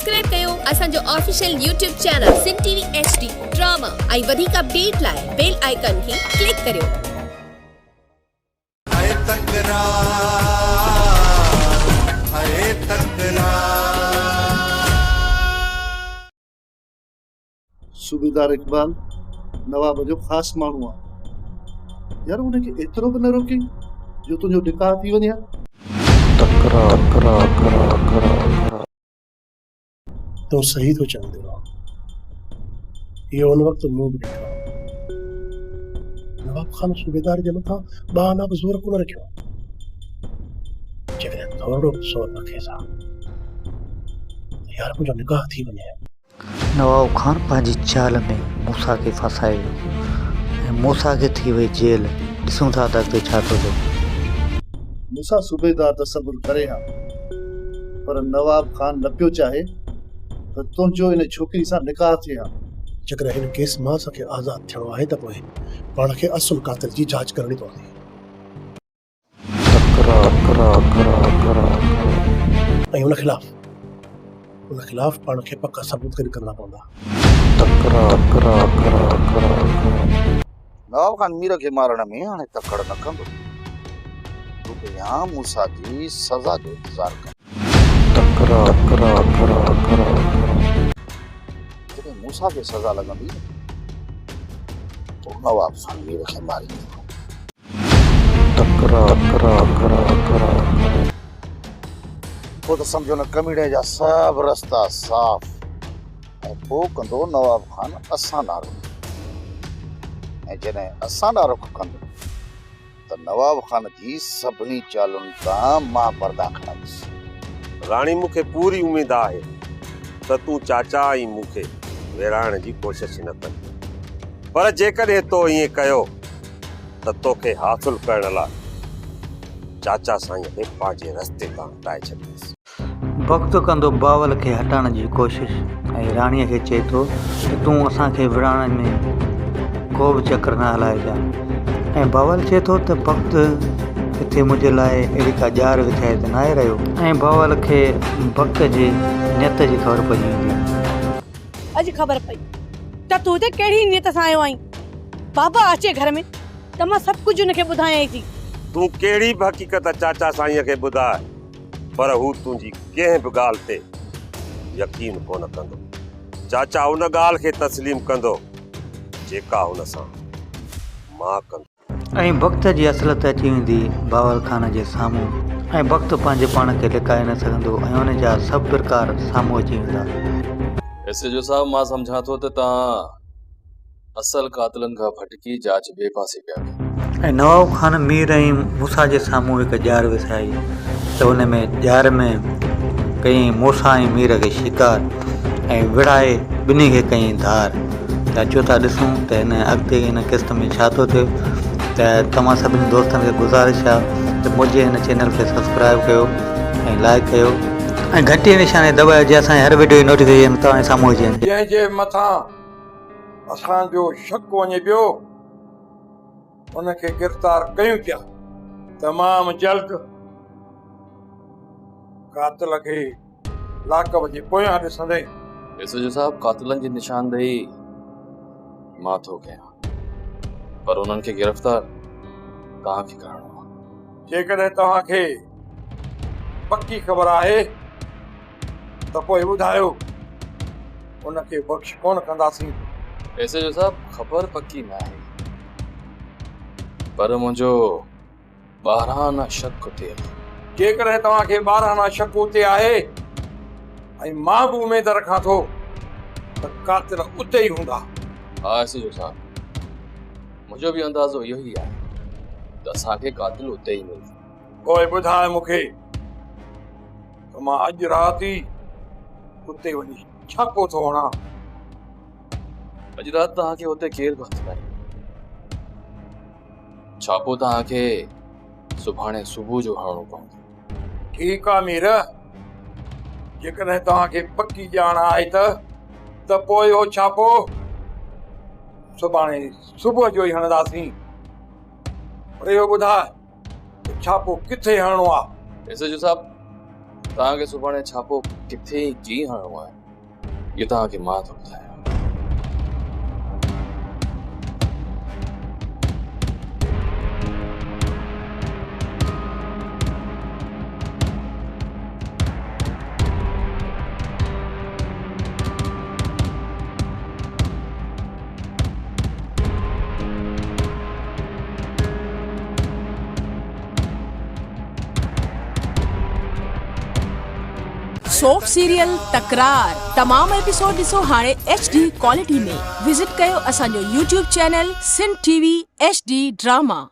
Subscribe कयो असांजो official YouTube channel सिन TV HD drama ऐं वधीक अपडेट लाइ बेल आइकन खे क्लिक करियो। सूबेदार इकबाल नवाब जो ख़ास माण्हू आहे यार, उनखे एतिरो बि न रोकी जो तुंहिंजो निकाह थी वञे। तो सही तो चवंदे रहो। इहो उन वक़्तु मूं बि ॾिठो। नवाब खान सूबेदार जे मथां ॿाना बि ज़ोर कोन रखियो। जेकॾहिं थोरो ज़ोर रखेसि हा यार मुंहिंजो निकाह थी वञे। नवाब खान पंहिंजी चाल में मूसा खे फसाए ऐं मूसा खे थी वई जेल। ॾिसूं था त अॻिते छा थो थिए। मूसा सूबेदार त सबुर करे हा, पर नवाब खान न पियो चाहे त तुंहिंजो इन छोकिरी सां निकाह थिए हा। जेकॾहिं हिन केस मां असांखे आज़ादु थियणो आहे त पोइ पाण खे असुल कातिल जी जांच करणी पवंदी ऐं उन ख़िलाफ़ पाण खे पका सबूत गॾु करणा पवंदा। नवाब खान मीर खे मारण में हाणे तकड़ न कंदो। तूं यहाँ मूसा जी सज़ा जो इंतज़ार कर। जॾहिं मूसा खे सज़ा लॻंदी तो नवाब खान मीर खे मारींदो। पोइ त सम्झो न कमीणे जा सभु रस्ता साफ़ ऐं पोइ कंदो नवाब खान असां नारो। ऐं जॾहिं असां ॾांहुं रुख कंदो त नवाब खान जी सभिनी चालुनि खां मां पर्दा खणंदुसि। राणी मूंखे पूरी उम्मीद आहे त तूं चाचा ऐं मूंखे विराइण जी कोशिश न कंदी, पर जेकॾहिं तो ईअं कयो त तोखे हासिल करण लाइ चाचा साईं खे पंहिंजे रस्ते तां हटाए छॾींदुसि। वक़्तु कंदो बावल खे हटाइण जी कोशिश ऐं राणीअ खे चए थो त तूं असांखे विराइण में को बि चकर न हलाइजांइ। ऐं बावल चए थो त वक़्तु हिते मुंहिंजे लाइ अहिड़ी का ॼार विछाए त न आहे रहियो। ऐं बावल खे वक़्त जी नियत जी ख़बर पइजी वेंदी। अॼु ख़बर पई त तूं हिते कहिड़ी नियत सां आयो आहीं। बाबा अचे घर में त मां सभु कुझु हुनखे ॿुधायां थी। तूं कहिड़ी बि हक़ीक़त चाचा साईं खे ॿुधाए, पर हू तुंहिंजी कंहिं बि ॻाल्हि ते यकीन कोन कंदो। चाचा उन ॻाल्हि खे तस्लीम कंदो जेका हुन सां मां कंदो। ऐं वक़्त जी असलियत अची वेंदी बावल खान जे साम्हूं ऐं वक़्तु पंहिंजे पाण खे लिकाए न सघंदो ऐं हुन जा सभु प्रकार साम्हूं अची वेंदा। एसएचओ साहब, मां सम्झां थो त तव्हां असल कातिलनि खां भटकी जांच ॿिए पासे पिया कयो। ऐं नवाब खान मीर ऐं मूसा जे साम्हूं हिकु ॼार विसाई त हुन में ॼार में कई मूसा ऐं मीर खे शिकार ऐं विड़ाए ॿिन्ही खे कई धार। त अचो था ॾिसूं त हिन अॻिते हिन क़िस्त में छा थो थिए। त तव्हां सभिनी दोस्तनि खे गुज़ारिश आहे त मुंहिंजे हिन चैनल खे सब्सक्राइब कयो ऐं लाइक कयो ऐं घंटी निशाने दॿायो जीअं असांजी हर वीडियो जी नोटिफिकेशन तव्हांजे साम्हूं अची वञे। जंहिंजे मथां असांजो शक वञे पियो उनखे गिरफ़्तार कयूं पिया तमामु जल्द। कातिल खे लाकब जे पोयां ॾिसंदे। एसएचओ साहब, कातिलनि जी निशानदेही मां थो कयां, पर उन्हनि खे गिरफ़्तार तव्हांखे करणो आहे। जेकॾहिं तव्हांखे पक्की ख़बर आहे त पोइ ॿुधायो, उनखे बख़्श कोन कंदासीं। एसएचओ साहब, ख़बर पक्की न आहे, पर मुंहिंजो ॿारहाना शक ते आहे। जेकॾहिं तव्हांखे ॿारहाना शक उते आहे ऐं मां बि उमेद रखां थो त कातिल उते ई हूंदा। हा एसएचओ साहब, मुंहिंजो बि अंदाज़ो इहो ई आहे त असांखे कातिल उते ई मिलंदो। पोइ ॿुधाए मूंखे त मां अॼु राति ई उते वञी छापो थो हणां। अॼु राति तव्हांखे उते केरु बि हथ न। छापो तव्हांखे सुभाणे सुबुह जो हणणो पवंदो। ठीकु आहे मीर, जेकॾहिं तव्हांखे पक्की ॼाण आहे त पोइ उहो छापो सुभाणे सुबुह जो ई हणंदासीं। पर इहो ॿुधाए छापो किथे हणणो आहे। एसएचओ साहब, तव्हांखे सुभाणे छापो किथे कीअं हणणो आहे इहो तव्हांखे मां थो ॿुधायां। सोप सीरियल तकरार तमाम एपिसोड ॾिसो हाणे HD क्वालिटी में। विजिट कयो असांजो YouTube channel Sindh TV HD drama.